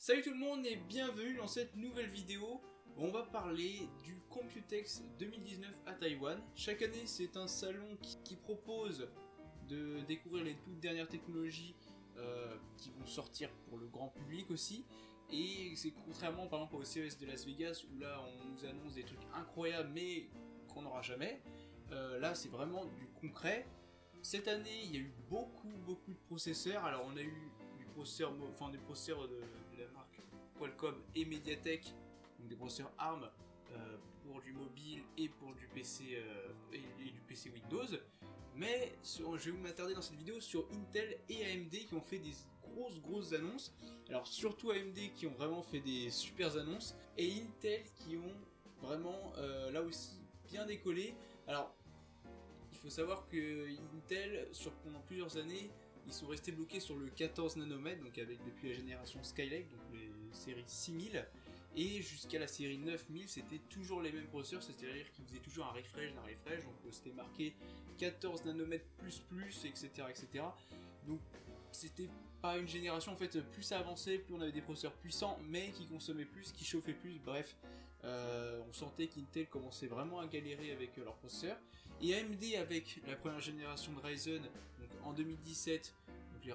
Salut tout le monde et bienvenue dans cette nouvelle vidéo où on va parler du Computex 2019 à Taïwan. Chaque année c'est un salon qui propose de découvrir les toutes dernières technologies qui vont sortir pour le grand public aussi. Et c'est contrairement par exemple au CES de Las Vegas où là on nous annonce des trucs incroyables mais qu'on n'aura jamais. Là c'est vraiment du concret. Cette année il y a eu beaucoup de processeurs. Alors on a eu des processeurs de la marque Qualcomm et Mediatek, donc des processeurs ARM pour du mobile et pour du PC et du PC Windows. Mais je vais m'attarder dans cette vidéo sur Intel et AMD qui ont fait des grosses annonces. Alors surtout AMD qui ont vraiment fait des super annonces et Intel qui ont vraiment là aussi bien décollé. Alors il faut savoir que Intel pendant plusieurs années ils sont restés bloqués sur le 14 nanomètres, donc depuis la génération Skylake, donc les séries 6000, et jusqu'à la série 9000, c'était toujours les mêmes processeurs, c'est-à-dire qu'ils faisaient toujours un refresh, donc c'était marqué 14 nanomètres etc. Donc c'était pas une génération, en fait, plus ça avançait, plus on avait des processeurs puissants, mais qui consommaient plus, qui chauffaient plus, bref, on sentait qu'Intel commençait vraiment à galérer avec leurs processeurs. Et AMD avec la première génération de Ryzen, donc en 2017, donc les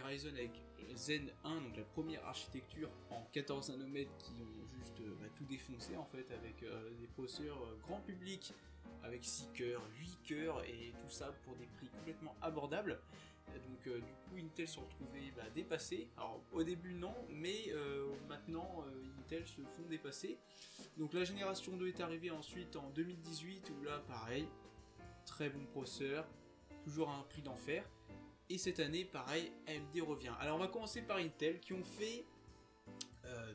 Ryzen avec Zen 1, donc la première architecture en 14 nanomètres qui ont juste tout défoncé en fait, avec des processeurs grand public avec 6 cœurs, 8 cœurs et tout ça pour des prix complètement abordables. Donc du coup Intel se retrouvait dépassé. Alors au début non, mais maintenant Intel se font dépasser. Donc la génération 2 est arrivée ensuite en 2018 où là pareil, très bon processeur, toujours à un prix d'enfer. Et cette année pareil, AMD revient. Alors on va commencer par Intel qui ont fait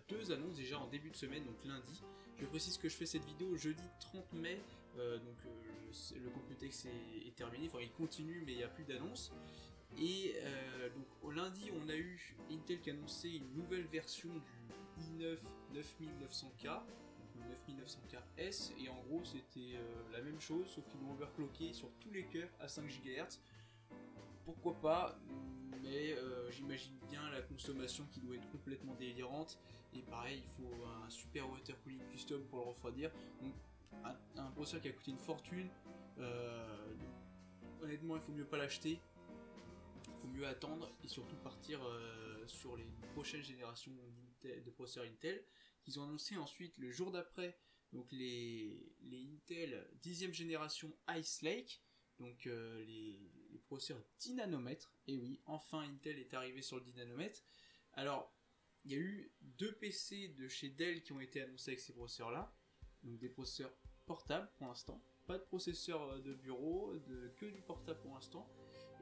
deux annonces déjà en début de semaine, donc lundi. Je précise que je fais cette vidéo jeudi 30 mai, le Computex est terminé, enfin il continue mais il n'y a plus d'annonces. Et donc au lundi on a eu Intel qui a annoncé une nouvelle version du i9 9900K, donc le 9900KS, et en gros c'était la même chose sauf qu'ils l'ont overclocké sur tous les cœurs à 5 GHz. Pourquoi pas, mais j'imagine bien la consommation qui doit être complètement délirante, et pareil il faut un super water cooling custom pour le refroidir, donc un processeur qui a coûté une fortune, honnêtement il faut mieux pas l'acheter. Il faut mieux attendre et surtout partir sur les prochaines générations de processeurs Intel qu'ils ont annoncé ensuite le jour d'après, donc les Intel 10e génération Ice Lake, donc les processeurs 10 nanomètres. Et oui, enfin Intel est arrivé sur le 10 nanomètres. Alors il y a eu deux PC de chez Dell qui ont été annoncés avec ces processeurs là, donc des processeurs portables pour l'instant, pas de processeur de bureau, que du portable pour l'instant.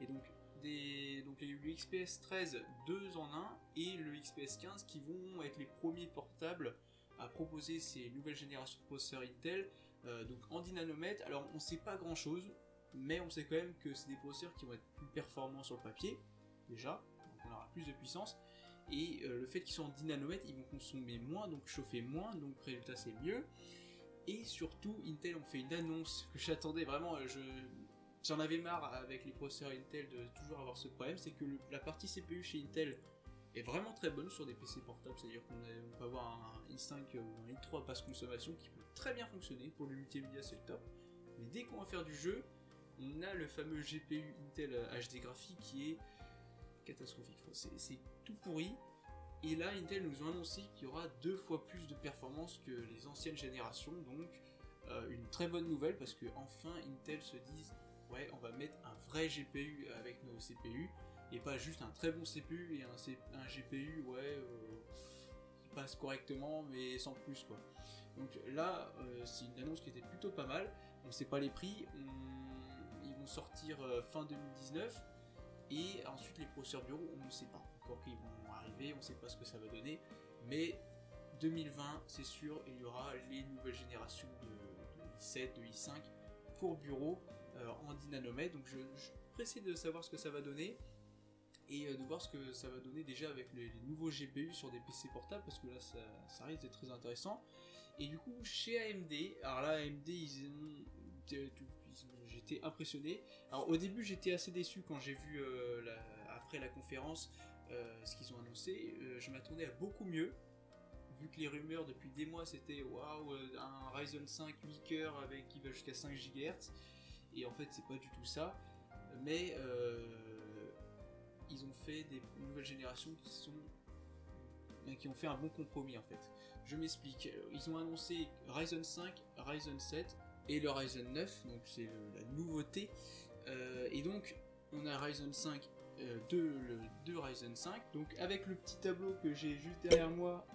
Et donc le XPS 13 2 en 1 et le XPS 15 qui vont être les premiers portables à proposer ces nouvelles générations de processeurs Intel, donc en 10 nanomètres. Alors on sait pas grand chose, mais on sait quand même que c'est des processeurs qui vont être plus performants sur le papier, déjà, donc on aura plus de puissance, et le fait qu'ils soient en 10 nanomètres, ils vont consommer moins, donc chauffer moins, donc résultat c'est mieux. Et surtout Intel ont fait une annonce que j'attendais vraiment, j'en avais marre avec les processeurs Intel de toujours avoir ce problème, c'est que la partie CPU chez Intel est vraiment très bonne sur des PC portables, c'est-à-dire qu'on peut avoir un i5 ou un i3 basse consommation qui peut très bien fonctionner, pour le multimédia c'est le top, mais dès qu'on va faire du jeu, on a le fameux GPU Intel HD graphique qui est catastrophique, c'est tout pourri. Et là Intel nous a annoncé qu'il y aura 2 fois plus de performance que les anciennes générations, donc une très bonne nouvelle parce que enfin Intel se disent ouais, on va mettre un vrai GPU avec nos CPU et pas juste un très bon CPU et un GPU qui passe correctement mais sans plus quoi. Donc là c'est une annonce qui était plutôt pas mal. On sait pas les prix, ils vont sortir fin 2019 et ensuite les processeurs bureau on ne sait pas encore qu'ils vont arriver, on ne sait pas ce que ça va donner, mais 2020 c'est sûr il y aura les nouvelles générations de i7, de i5 pour bureau en 10 nanomètres, donc je suis pressé de savoir ce que ça va donner et de voir ce que ça va donner déjà avec les nouveaux GPU sur des PC portables parce que là ça risque d'être très intéressant. Et du coup chez AMD, alors là AMD j'étais impressionné. Alors au début j'étais assez déçu quand j'ai vu après la conférence ce qu'ils ont annoncé. Je m'attendais à beaucoup mieux, vu que les rumeurs depuis des mois c'était waouh, un Ryzen 5 8 cœurs avec qui va jusqu'à 5 GHz, et en fait c'est pas du tout ça, mais ils ont fait des nouvelles générations qui ont fait un bon compromis en fait. Je m'explique, ils ont annoncé Ryzen 5, Ryzen 7 et le Ryzen 9, donc c'est la nouveauté, et donc on a Ryzen 5, deux Ryzen 5, donc avec le petit tableau que j'ai juste derrière moi,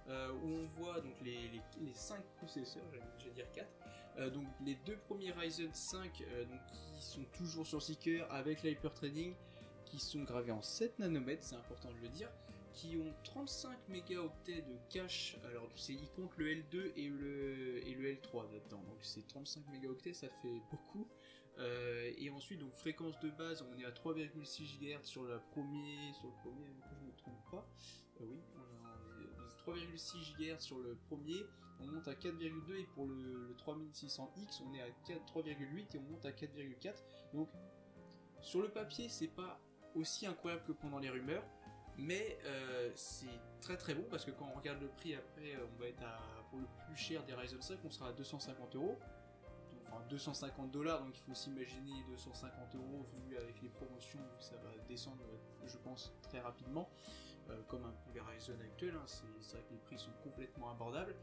où on voit donc les 5 processeurs, je vais dire 4, donc les deux premiers Ryzen 5 donc, qui sont toujours sur 6 cœurs avec l'hyperthreading, qui sont gravés en 7 nanomètres, c'est important de le dire, qui ont 35 mégaoctets de cache. Alors ils comptent le L2 et le L3 là-dedans, donc c'est 35 mégaoctets, ça fait beaucoup. Et ensuite, donc fréquence de base, on est à 3,6 GHz sur le premier, que je ne me trompe pas. Oui, on a 3,6 GHz sur le premier, on monte à 4,2, et pour le 3600X, on est à 3,8 et on monte à 4,4. Donc sur le papier, c'est pas aussi incroyable que pendant les rumeurs, mais c'est très très bon, parce que quand on regarde le prix après, on va être pour le plus cher des Ryzen 5, on sera à 250 €. Enfin 250 $, donc il faut s'imaginer 250 € vu avec les promotions, vu que ça va descendre, je pense, très rapidement, comme un peu les Ryzen actuels, hein. C'est vrai que les prix sont complètement abordables,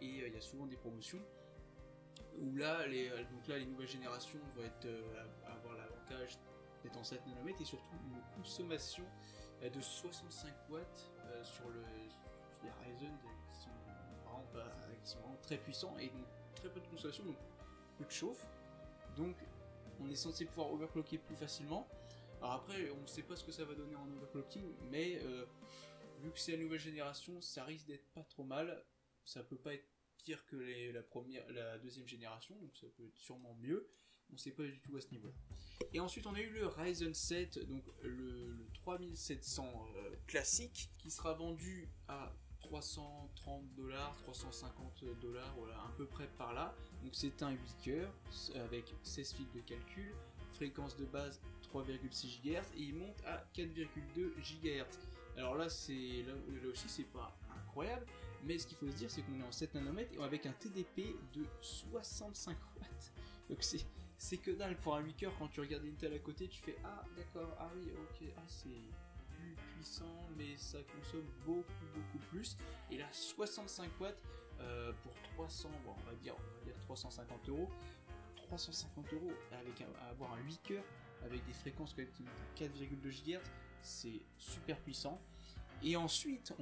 et il y a souvent des promotions où là les nouvelles générations vont avoir l'avantage d'être en 7 nanomètres, et surtout une consommation de 65 watts sur les Ryzen qui sont vraiment très puissants, et donc très peu de consommation, donc peu de chauffe, donc on est censé pouvoir overclocker plus facilement. Alors après, on ne sait pas ce que ça va donner en overclocking, mais vu que c'est la nouvelle génération, ça risque d'être pas trop mal. Ça peut pas être pire que la deuxième génération, donc ça peut être sûrement mieux. On ne sait pas du tout à ce niveau. Et ensuite, on a eu le Ryzen 7, donc le 3700 classique, qui sera vendu à 330 $, 350 $, voilà, à peu près par là. Donc c'est un 8 cœurs avec 16 fils de calcul, fréquence de base 3,6 GHz, et il monte à 4,2 GHz. Alors là aussi c'est pas incroyable, mais ce qu'il faut se dire, c'est qu'on est en 7 nanomètres et avec un TDP de 65 watts. Donc c'est que dalle pour un 8 cœurs. Quand tu regardes Intel à côté, tu fais ah d'accord, ah oui, ok, ah c'est plus puissant, mais ça consomme beaucoup plus. Et là 65 watts pour 300, bon, on va dire 350 €. 350 € avec avoir un 8 cœurs avec des fréquences qui montent à 4,2 GHz, c'est super puissant. Et ensuite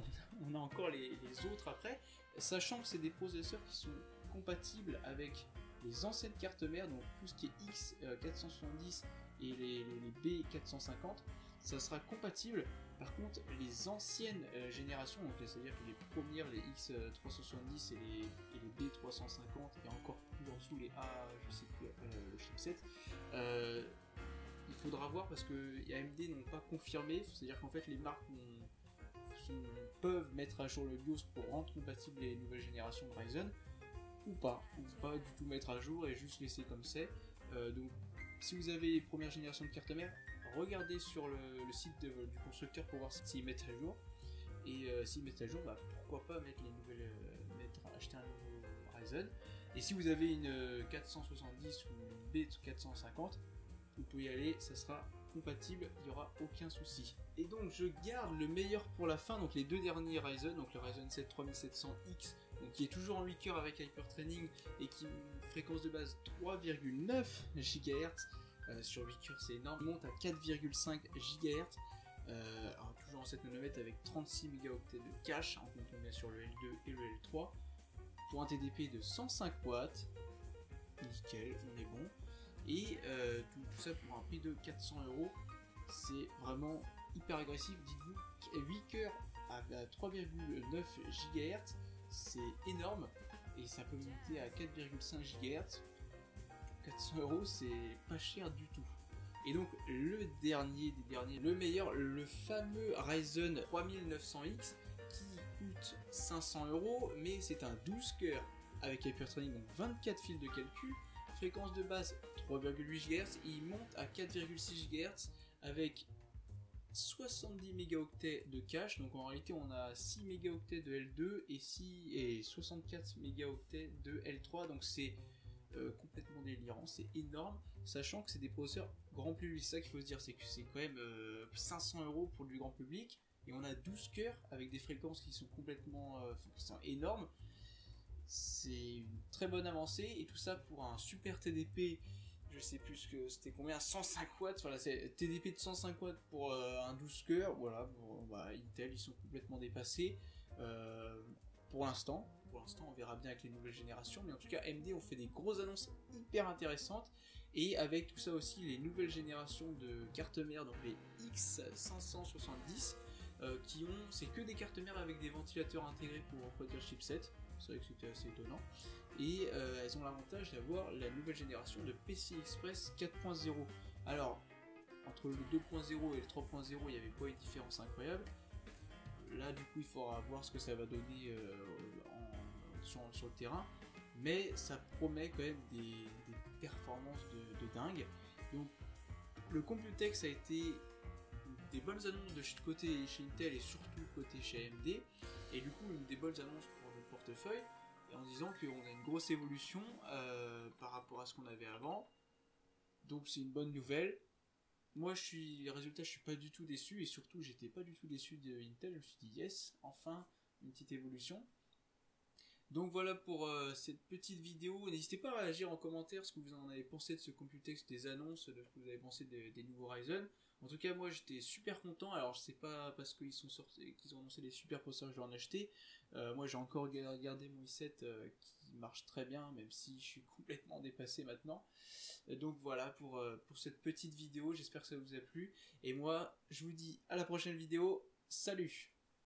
on a encore les autres après, sachant que c'est des processeurs qui sont compatibles avec les anciennes cartes mères, donc tout ce qui est X470 et les B450, ça sera compatible. Par contre, les anciennes générations, donc c'est-à-dire que les premières, les X370 et les B350, et encore plus en dessous les A, je sais plus après le chipset, il faudra voir, parce que AMD n'ont pas confirmé, c'est-à-dire qu'en fait les marques peuvent mettre à jour le BIOS pour rendre compatible les nouvelles générations de Ryzen, ou pas du tout mettre à jour et juste laisser comme c'est. Donc si vous avez les premières générations de cartes mères, regardez sur le site du constructeur pour voir s'ils mettent à jour, et s'ils mettent à jour, bah, pourquoi pas mettre les nouvelles, acheter un nouveau Ryzen. Et si vous avez une 470 ou une B450, vous pouvez y aller, ça sera compatible, il n'y aura aucun souci. Et donc je garde le meilleur pour la fin, donc les deux derniers Ryzen, donc le Ryzen 7 3700X, donc qui est toujours en 8 cœurs avec hyperthreading et qui a une fréquence de base 3,9 GHz, sur 8 cœurs c'est énorme, il monte à 4,5 GHz, alors toujours en 7 nanomètres avec 36 mégaoctets de cache, en comptant bien sûr le L2 et le L3, pour un TDP de 105 watts, nickel, on est bon. Et tout ça pour un prix de 400 €, c'est vraiment hyper agressif. Dites-vous, 8 cœurs à 3,9 GHz, c'est énorme, et ça peut monter à 4,5 GHz. 400 €, c'est pas cher du tout. Et donc le dernier des derniers, le meilleur, le fameux Ryzen 3900X, qui coûte 500 €, mais c'est un 12 cœurs avec hyperthreading, donc 24 fils de calcul, fréquence de base 3,8 GHz, et il monte à 4,6 GHz avec 70 mégaoctets de cache, donc en réalité on a 6 mégaoctets de L2 et 64 mégaoctets de L3, donc c'est complètement délirant, c'est énorme, sachant que c'est des processeurs grand public. C'est ça qu'il faut se dire, c'est que c'est quand même 500 € pour du grand public, et on a 12 cœurs avec des fréquences qui sont complètement qui sont énormes. C'est une très bonne avancée, et tout ça pour un super TDP. Je sais plus que c'était combien, 105 watts, voilà, c'est TDP de 105 watts pour un 12 cœurs. Voilà, bon, bah, Intel ils sont complètement dépassés pour l'instant. On verra bien avec les nouvelles générations, mais en tout cas AMD ont fait des grosses annonces hyper intéressantes, et avec tout ça aussi les nouvelles générations de cartes mères, donc les X570 c'est que des cartes mères avec des ventilateurs intégrés pour refroidir le chipset. C'est vrai que c'était assez étonnant, et elles ont l'avantage d'avoir la nouvelle génération de PCI Express 4.0. Alors entre le 2.0 et le 3.0 il n'y avait pas une différence incroyable. Là du coup il faudra voir ce que ça va donner sur le terrain, mais ça promet quand même des performances de dingue. Donc le Computex a été des bonnes annonces de côté chez Intel et surtout côté chez AMD, et du coup une des bonnes annonces pour le portefeuille, et en disant qu'on a une grosse évolution par rapport à ce qu'on avait avant, donc c'est une bonne nouvelle. Moi les résultats je suis pas du tout déçu, et surtout j'étais pas du tout déçu de Intel, je me suis dit yes, enfin une petite évolution. Donc voilà pour cette petite vidéo. N'hésitez pas à réagir en commentaire ce que vous en avez pensé de ce Computex, des annonces, de ce que vous avez pensé des nouveaux Ryzen. En tout cas moi j'étais super content. Alors je sais pas parce qu'ils qu'ils ont annoncé des super processeurs que je vais en acheter. Moi j'ai encore regardé mon i7 qui marche très bien, même si je suis complètement dépassé maintenant. Donc voilà pour cette petite vidéo, j'espère que ça vous a plu. Et moi je vous dis à la prochaine vidéo, salut!